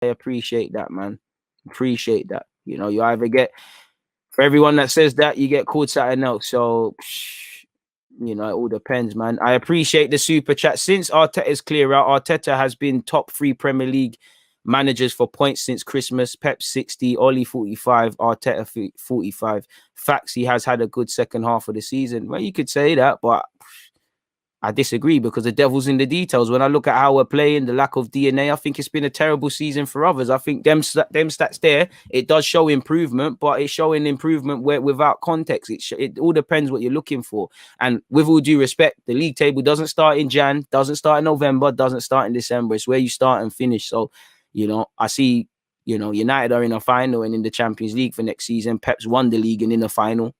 appreciate that, man. Appreciate that. You know, you either get, for everyone that says that, you get called something else. So, you know, it all depends, man. I appreciate the super chat. Since Arteta's clear out, Arteta has been top 3 Premier League managers for points since Christmas. Pep 60, Oli 45, Arteta 45. Facts, he has had a good second half of the season. Well, you could say that, but I disagree because the devil's in the details. When I look at how we're playing, the lack of DNA, I think it's been a terrible season for others. I think them stats there, it does show improvement, but it's showing improvement where without context. It all depends what you're looking for. And with all due respect, the league table doesn't start in Jan, doesn't start in November, doesn't start in December. It's where you start and finish. So, you know, I see, you know, United are in a final and in the Champions League for next season. Pep's won the league and in the final.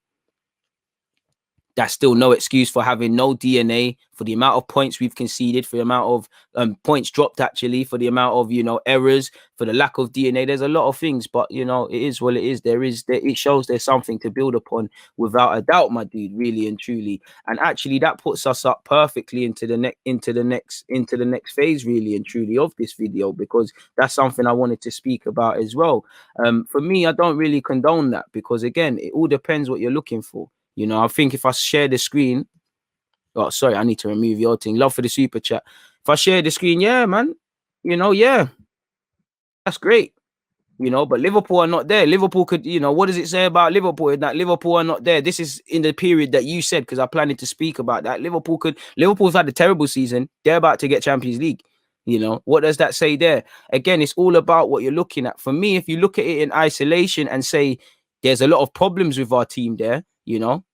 That's still no excuse for having no DNA, for the amount of points we've conceded, for the amount of points dropped, actually, for the amount of, you know, errors, for the lack of DNA. There's a lot of things, but, you know, it is what it is. It shows there's something to build upon without a doubt, my dude, really and truly. And actually that puts us up perfectly into the next phase, really and truly, of this video, because that's something I wanted to speak about as well. For me, I don't really condone that because, again, it all depends what you're looking for. You know, I think if I share the screen, oh, sorry, I need to remove your thing. Love for the super chat. If I share the screen, yeah, man, you know, yeah, that's great. You know, but Liverpool are not there. Liverpool could, you know, what does it say about Liverpool? That Liverpool are not there. This is in the period that you said, because I planned to speak about that. Liverpool's had a terrible season. They're about to get Champions League. You know, what does that say there? Again, it's all about what you're looking at. For me, if you look at it in isolation and say there's a lot of problems with our team there, you know,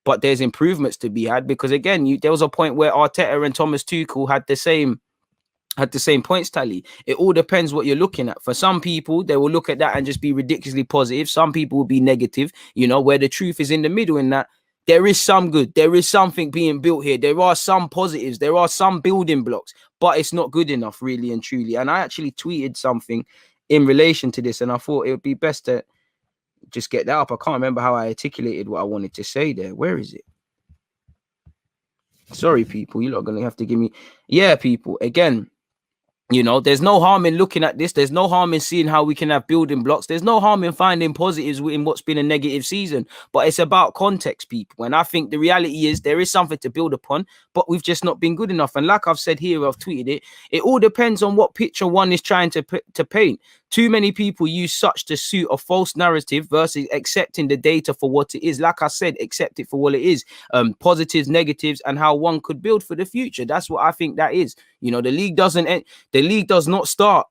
but there's improvements to be had, because again, there was a point where Arteta and Thomas Tuchel had the same points tally. It all depends what you're looking at. For some people, they will look at that and just be ridiculously positive. Some people will be negative, you know, where the truth is in the middle, in that there is some good. There is something being built here. There are some positives. There are some building blocks, but it's not good enough, really and truly. And I actually tweeted something in relation to this, and I thought it would be best to just get that up. I can't remember how I articulated what I wanted to say there. Where is it? Sorry, people. You're not going to have to give me... Yeah, people. Again, you know, there's no harm in looking at this. There's no harm in seeing how we can have building blocks. There's no harm in finding positives in what's been a negative season. But it's about context, people. And I think the reality is there is something to build upon, but we've just not been good enough. And like I've said here, I've tweeted it, it all depends on what picture one is trying to paint. Too many people use such to suit a false narrative versus accepting the data for what it is. Like I said, accept it for what it is. Positives, negatives, and how one could build for the future. That's what I think that is. You know, the league does not start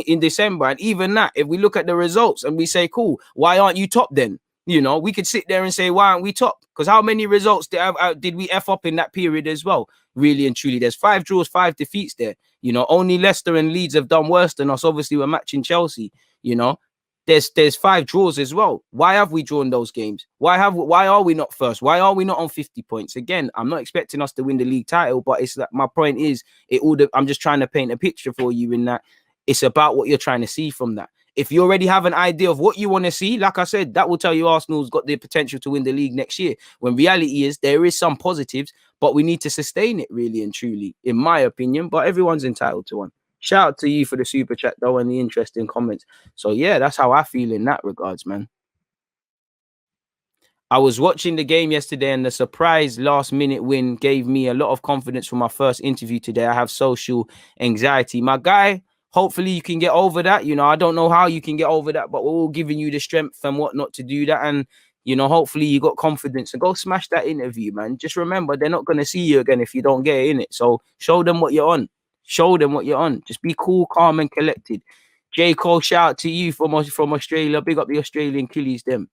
in December. And even that, if we look at the results and we say, cool, why aren't you top then? You know, we could sit there and say, why aren't we top? Because how many results did we F up in that period as well? Really and truly, there's 5 draws, 5 defeats there. You know, only Leicester and Leeds have done worse than us. Obviously, we're matching Chelsea. You know, there's 5 draws as well. Why have we drawn those games? Why are we not first? Why are we not on 50 points? Again, I'm not expecting us to win the league title, but it's like, my point is, I'm just trying to paint a picture for you in that it's about what you're trying to see from that. If you already have an idea of what you want to see, like I said, that will tell you Arsenal's got the potential to win the league next year. When reality is there is some positives, but we need to sustain it, really and truly, in my opinion. But everyone's entitled to one. Shout out to you for the super chat, though, and the interesting comments. So, yeah, that's how I feel in that regards, man. I was watching the game yesterday, and the surprise last-minute win gave me a lot of confidence for my first interview today. I have social anxiety. My guy, hopefully you can get over that. You know, I don't know how you can get over that, but we're all giving you the strength and whatnot to do that. And, you know, hopefully you got confidence and go smash that interview, man. Just remember, they're not going to see you again if you don't get in it. So show them what you're on. Show them what you're on. Just be cool, calm, and collected. J. Cole, shout out to you from Australia. Big up the Australian killies, them.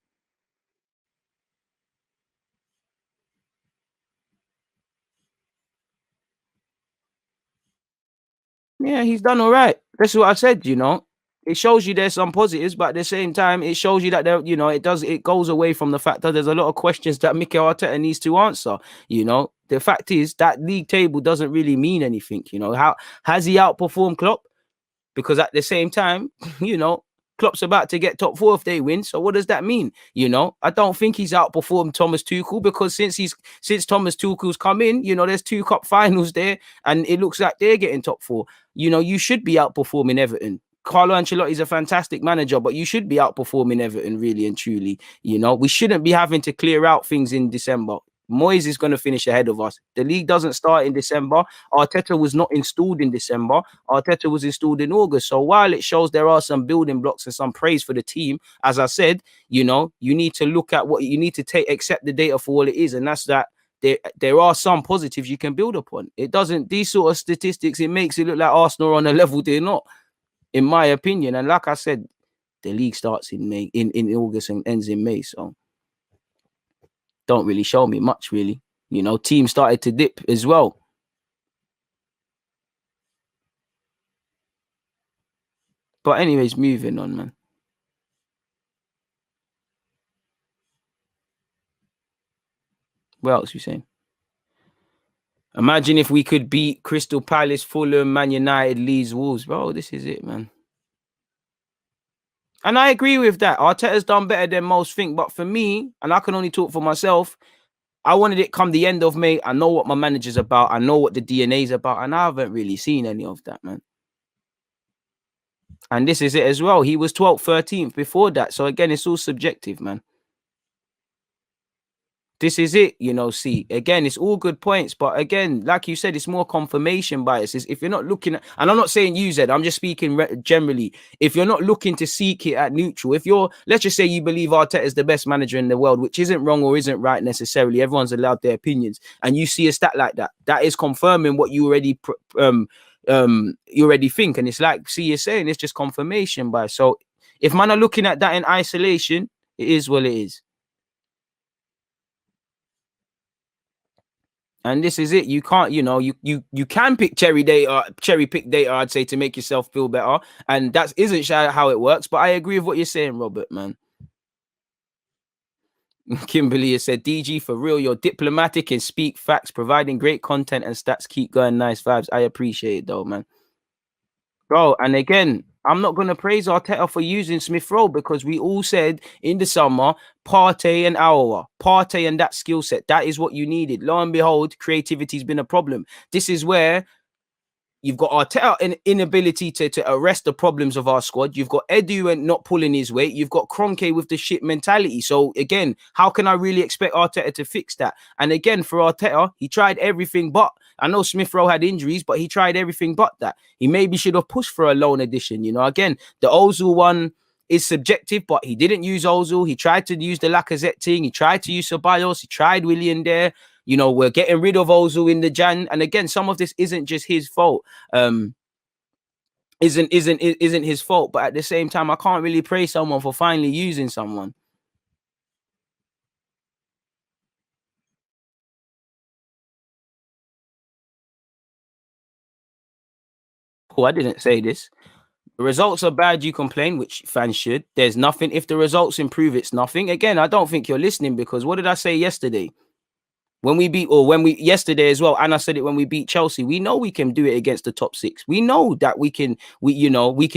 Yeah, he's done all right. That's what I said, you know. It shows you there's some positives, but at the same time, it shows you that there, you know, it goes away from the fact that there's a lot of questions that Mikel Arteta needs to answer. You know, the fact is that league table doesn't really mean anything. You know, how has he outperformed Klopp? Because at the same time, you know, Klopp's about to get top 4 if they win. So what does that mean? You know, I don't think he's outperformed Thomas Tuchel, because since Thomas Tuchel's come in, you know, there's 2 cup finals there, and it looks like they're getting top 4. You know, you should be outperforming Everton. Carlo Ancelotti's a fantastic manager, but you should be outperforming Everton really and truly. You know, we shouldn't be having to clear out things in December. Moyes is going to finish ahead of us. The league doesn't start in December. Arteta was not installed in December. Arteta was installed in August. So while it shows there are some building blocks and some praise for the team, as I said, you know, you need to look at what you need to take, accept the data for all it is, and that's that. There are some positives you can build upon. It doesn't, these sort of statistics, it makes it look like Arsenal are on a level they're not, in my opinion. And like I said, the league starts in May, in August and ends in May. So don't really show me much, really. You know, teams started to dip as well. But anyways, moving on, man. What else you saying? Imagine if we could beat Crystal Palace, Fulham, Man United, Leeds, Wolves. Bro, this is it, man. And I agree with that. Arteta's done better than most think. But for me, and I can only talk for myself, I wanted it come the end of May. I know what my manager's about. I know what the DNA is about. And I haven't really seen any of that, man. And this is it as well. He was 12th, 13th before that. So again, it's all subjective, man. This is it, you know. See, again, it's all good points, but again, like you said, it's more confirmation bias. If you're not looking at, and I'm not saying you, Zed, I'm just speaking generally. If you're not looking to seek it at neutral, if you're, let's just say you believe Arteta is the best manager in the world, which isn't wrong or isn't right necessarily, everyone's allowed their opinions, and you see a stat like that, that is confirming what you already you already think. And it's like, see, you're saying it's just confirmation bias. So if man are looking at that in isolation, it is what it is. And this is it. You can't, you know, you can pick cherry pick data, I'd say, to make yourself feel better. And that isn't how it works. But I agree with what you're saying, Robert, man. Kimberly has said, DG, for real, you're diplomatic and speak facts, providing great content and stats. Keep going, nice vibes. I appreciate it though, man. Bro, and again, I'm not going to praise Arteta for using Smith Rowe, because we all said in the summer, Partey and Aouar, Partey and that skill set, that is what you needed. Lo and behold, creativity's been a problem. This is where you've got Arteta an inability to arrest the problems of our squad. You've got Edu and not pulling his weight. You've got Kroenke with the shit mentality. So again, how can I really expect Arteta to fix that? And again, for Arteta, he tried everything but, I know Smith Rowe had injuries, but he tried everything but that. He maybe should have pushed for a loan addition. You know, again, the Ozil one is subjective, but he didn't use Ozil. He tried to use the Lacazette thing. He tried to use Ceballos. He tried Willian there. You know, we're getting rid of Ozil in the Jan. And again, some of this isn't just his fault. Isn't his fault. But at the same time, I can't really praise someone for finally using someone. Oh, I didn't say this. The results are bad, you complain, which fans should. There's nothing. If the results improve, it's nothing. Again, I don't think you're listening, because what did I say yesterday? When we beat, or when we yesterday as well, and I said it when we beat Chelsea, we know we can do it against the top six. We know that we can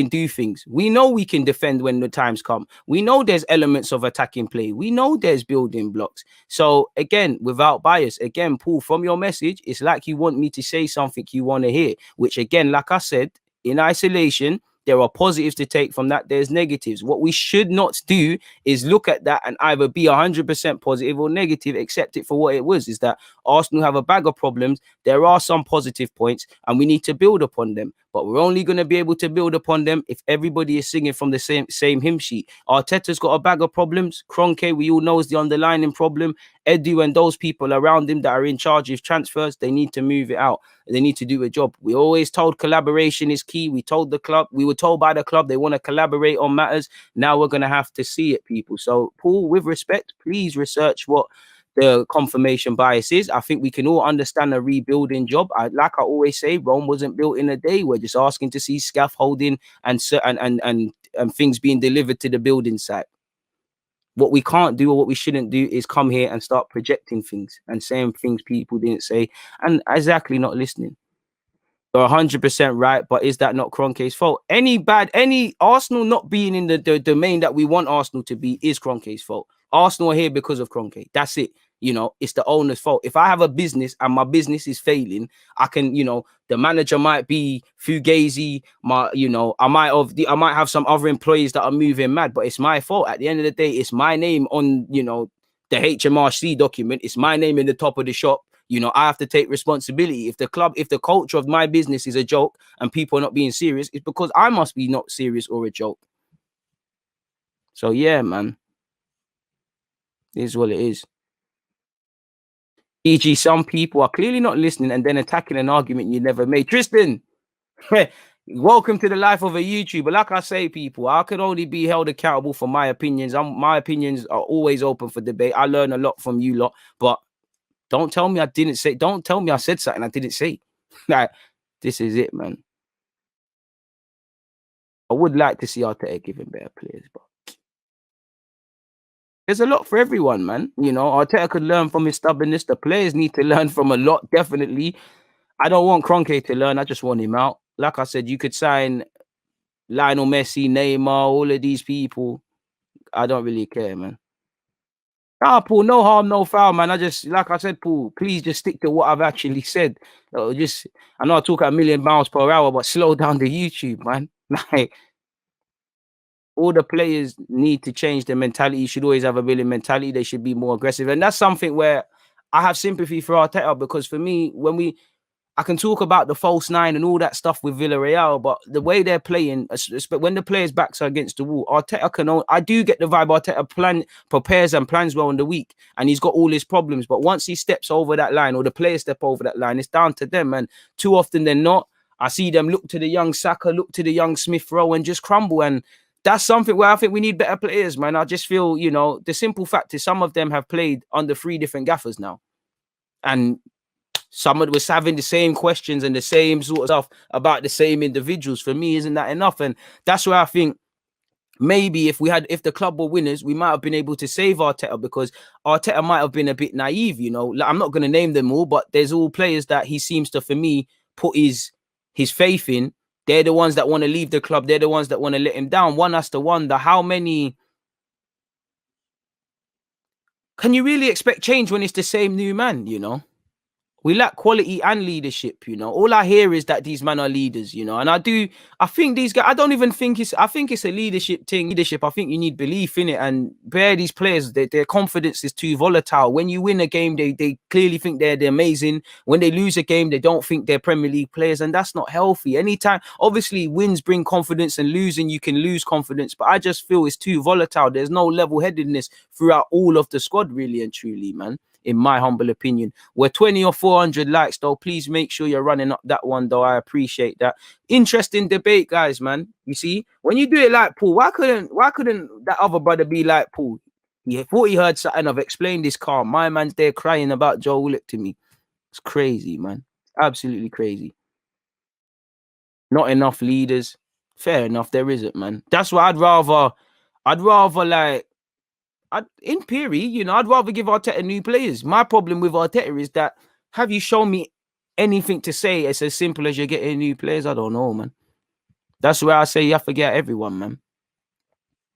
do things. We know we can defend when the times come. We know there's elements of attacking play. We know there's building blocks. So again, without bias, again, Paul, from your message, it's like you want me to say something you want to hear, which again, like I said, in isolation, there are positives to take from that. There's negatives. What we should not do is look at that and either be 100% positive or negative, accept it for what it was, is that Arsenal have a bag of problems. There are some positive points and we need to build upon them. But we're only going to be able to build upon them if everybody is singing from the same hymn sheet. Arteta's got a bag of problems. Kroenke, we all know, is the underlying problem. Edu and those people around him that are in charge of transfers, they need to move it out. They need to do a job. We always told collaboration is key. We told the club, we were told by the club they want to collaborate on matters. Now we're going to have to see it, people. So, Paul, with respect, please research what the confirmation bias is. I think we can all understand a rebuilding job. Like I always say, Rome wasn't built in a day. We're just asking to see scaffolding and things being delivered to the building site. What we can't do, or what we shouldn't do, is come here and start projecting things and saying things people didn't say and exactly not listening. You're 100% right, but is that not Kroenke's fault? Any Arsenal not being in the domain that we want Arsenal to be is Kroenke's fault. Arsenal are here because of Kroenke. That's it. You know, it's the owner's fault. If I have a business and my business is failing, I can, you know, the manager might be fugazi. I might have some other employees that are moving mad, but it's my fault. At the end of the day, it's my name on, you know, the HMRC document. It's my name in the top of the shop. You know, I have to take responsibility. If the culture of my business is a joke and people are not being serious, it's because I must be not serious or a joke. So yeah, man, it is what it is. E.g., some people are clearly not listening and then attacking an argument you never made. Tristan, welcome to the life of a YouTuber. Like I say, people, I can only be held accountable for my opinions. My opinions are always open for debate. I learn a lot from you lot, but don't tell me I didn't say. Don't tell me I said something I didn't say. Like, this is it, man. I would like to see Arteta giving better players, but there's a lot for everyone, man. You know, Arteta could learn from his stubbornness. The players need to learn from a lot, definitely. I don't want Kroenke to learn. I just want him out. Like I said, you could sign Lionel Messi, Neymar, all of these people. I don't really care, man. Nah, Paul, no harm, no foul, man. Like I said, Paul, please just stick to what I've actually said. I know I talk at 1,000,000 miles per hour, but slow down the YouTube, man. Like, all the players need to change their mentality. You should always have a winning mentality. They should be more aggressive. And that's something where I have sympathy for Arteta, because for me, I can talk about the false nine and all that stuff with Villarreal, but the way they're playing, when the players' backs are against the wall, I do get the vibe Arteta prepares and plans well in the week, and he's got all his problems. But once he steps over that line, or the players step over that line, it's down to them. And too often than not, I see them look to the young Saka, look to the young Smith Rowe, and just crumble. And that's something where I think we need better players, man. I just feel, you know, the simple fact is some of them have played under 3 different gaffers now. And someone was having the same questions and the same sort of stuff about the same individuals. For me, isn't that enough? And that's where I think maybe if the club were winners, we might have been able to save Arteta, because Arteta might have been a bit naive, you know. Like, I'm not going to name them all, but there's all players that he seems to, for me, put his faith in. They're the ones that want to leave the club. They're the ones that want to let him down. One has to wonder, how many can you really expect change when it's the same new man, you know? We lack quality and leadership, you know. All I hear is that these men are leaders, you know. And I think these guys, I don't even think I think it's a leadership thing. Leadership, I think you need belief in it. And these players, their confidence is too volatile. When you win a game, they clearly think they're amazing. When they lose a game, they don't think they're Premier League players. And that's not healthy. Anytime, obviously, wins bring confidence, and losing, you can lose confidence. But I just feel it's too volatile. There's no level-headedness throughout all of the squad, really and truly, man. In my humble opinion, we're 20 or 400 likes, though. Please make sure you're running up that one, though. I appreciate that. Interesting debate, guys, man. You see, when you do it like Paul, why couldn't that other brother be like Paul? He thought he heard something. I've explained this calm. My man's there crying about Joe Willock to me. It's crazy, man. Absolutely crazy. Not enough leaders. Fair enough, there isn't, man. That's why I'd rather like, in theory, you know, I'd rather give Arteta new players. My problem with Arteta is that, have you shown me anything to say it's as simple as you're getting new players? I don't know, man. That's where I say you have to get everyone, man.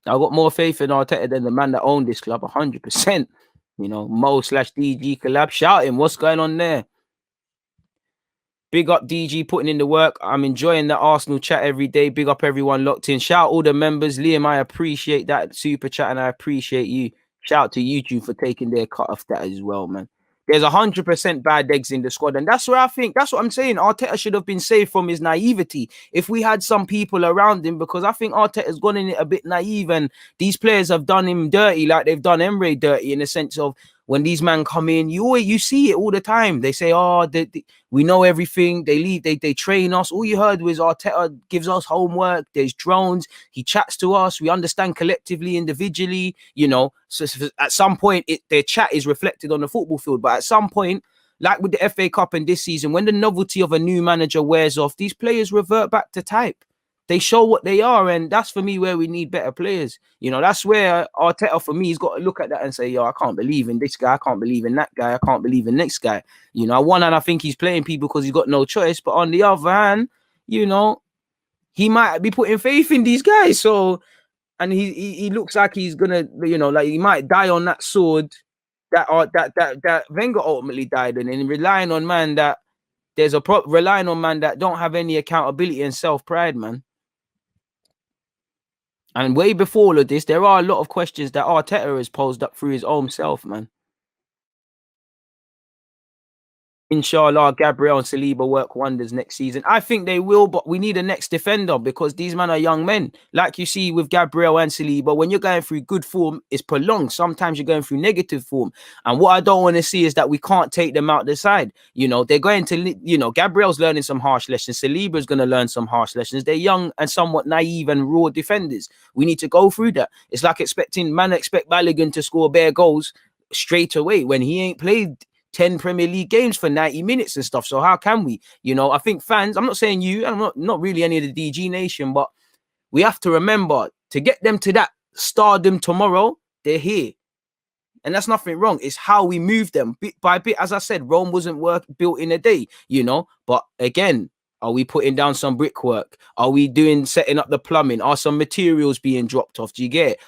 I got more faith in Arteta than the man that owned this club, 100%. You know, Mo/DG collab. Shout him. What's going on there? Big up DG putting in the work. I'm enjoying the Arsenal chat every day. Big up everyone locked in. Shout out all the members. Liam, I appreciate that super chat, and I appreciate you. Shout out to YouTube for taking their cut off that as well, man. There's 100% bad eggs in the squad. And that's where I think, that's what I'm saying. Arteta should have been saved from his naivety if we had some people around him, because I think Arteta's gone in it a bit naive, and these players have done him dirty like they've done Emre dirty, in the sense of, when these men come in, you see it all the time. They say, oh, we know everything. They leave, they train us. All you heard was Arteta gives us homework. There's drones. He chats to us. We understand collectively, individually, you know. So at some point, their chat is reflected on the football field. But at some point, like with the FA Cup and this season, when the novelty of a new manager wears off, these players revert back to type. They show what they are, and that's for me where we need better players. You know, that's where Arteta, for me, he's got to look at that and say, yo, I can't believe in this guy. I can't believe in that guy. I can't believe in next guy. You know, on one hand, I think he's playing people because he's got no choice. But on the other hand, you know, he might be putting faith in these guys. So, and he looks like he's going to, you know, like he might die on that sword that Wenger ultimately died on, and relying on man that relying on man that don't have any accountability and self-pride, man. And way before all of this, there are a lot of questions that Arteta has posed up through his own self, man. Inshallah, Gabriel and Saliba work wonders next season. I think they will, but we need a next defender because these men are young men. Like you see with Gabriel and Saliba, when you're going through good form, it's prolonged. Sometimes you're going through negative form. And what I don't want to see is that we can't take them out the side. You know, they're going to, you know, Gabriel's learning some harsh lessons. Saliba's going to learn some harsh lessons. They're young and somewhat naive and raw defenders. We need to go through that. It's like expect Balogun to score bare goals straight away when he ain't played 10 Premier League games for 90 minutes and stuff. So how can we? You know, I think fans, I'm not saying you, I'm not really any of the DG nation, but we have to remember to get them to that stardom tomorrow, they're here. And that's nothing wrong. It's how we move them bit by bit. As I said, Rome wasn't built in a day, you know. But again, are we putting down some brickwork? Are we setting up the plumbing? Are some materials being dropped off? Do you get it?